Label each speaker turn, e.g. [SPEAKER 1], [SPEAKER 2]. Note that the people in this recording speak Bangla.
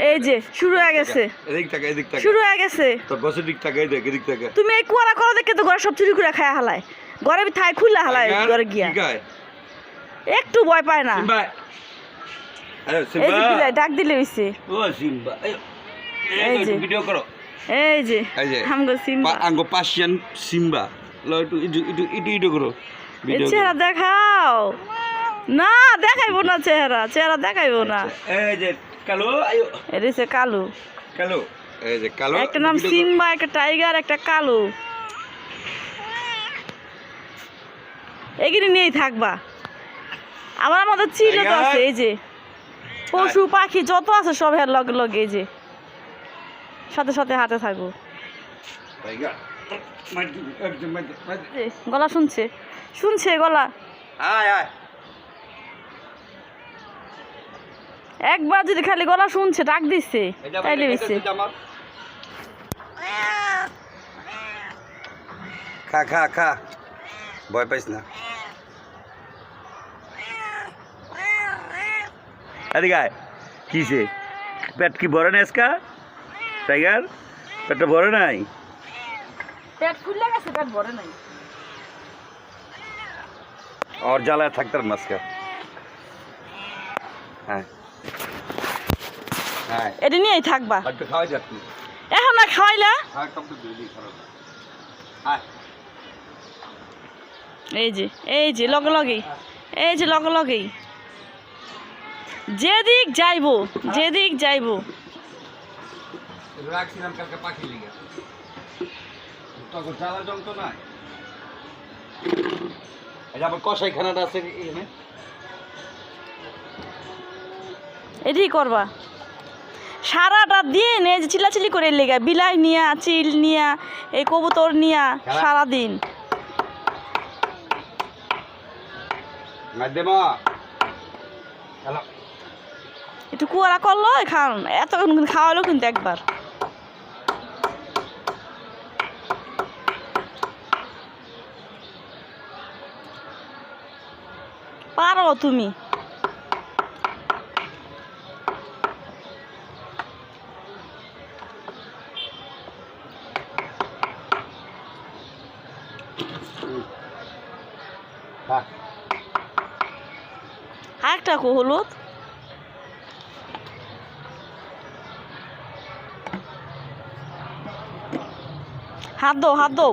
[SPEAKER 1] এই যে শুরু হয়ে গেছে, শুরু হয়ে গেছে। তুমি এই কুয়ারা করো দেখে তো ঘরে সব চুরি করে খায় হালায়, ঘরে থাই খুললে হালায় ঘরে গিয়া, একটু ভয় পায় না। এই যে ডাক দিলে হইছে, এই যে
[SPEAKER 2] ভিডিও করো,
[SPEAKER 1] এই যে আমগো সিম্বা,
[SPEAKER 2] আমগো পার্সিয়ান সিম্বা। লো একটু একটু করো ভিডিও।
[SPEAKER 1] চেহারা দেখাও না, দেখাইবো না চেহারা, চেহারা দেখাইবো না।
[SPEAKER 2] এই যে কালো, আয়ো
[SPEAKER 1] এদিকে কালো,
[SPEAKER 2] কালো, এই যে কালো।
[SPEAKER 1] একটা নাম সিম্বা, একটা টাইগার, একটা কালো। এগিয়ে নিয়েই থাকবা। আমার মতো চিলে তো আছে, এই যে পশু পাখি যত আছে সব এর লগে লগে, এই যে সাথে সাথে হাঁটে থাকবো। গলা শুনছে, শুনছে গলা। একবার যদি খালি গলা শুনছে, ডাক দিচ্ছে, তাইলে হইছে।
[SPEAKER 2] খা খা খা, ভয় পাইস না। এদিকে আয়, কিসে পেট কি ভরে না আজকা? টাইগার পেটটা ভরে নাই?
[SPEAKER 1] পেট ফুলে গেছে, পেট ভরে নাই।
[SPEAKER 2] আর জ্বালায় থাকতাম আজকা। হ্যাঁ হ্যাঁ,
[SPEAKER 1] এটা নিয়েই থাকবা।
[SPEAKER 2] খাওয়াই যাচ্ছি
[SPEAKER 1] এখন না খাওয়াইলা, এই যে এই যে লগে লগেই, এই যে লগে লগেই যেদিক যাইবো, যেদিক যাইবো।
[SPEAKER 2] রাখছিলাম কালকে পাখি লিগে, তখন জ্বালা জল তো নাই। এই যে আমার কষাইখানাটা আছে এখানে,
[SPEAKER 1] এটাই করবা সারাটা দিন। এই যে চিল্লাচিল্লি করে লেগা, বিলাই নিয়া, চিল নিয়া, এই কবুতর নিয়া সারাদিন। একটু কুয়ারা করলো খান, এতক্ষণ কিন্তু খাওয়ালো কিন্তু একবার। পারো তুমি। আরেকটা হলুদ, হাত দো, হাত দো।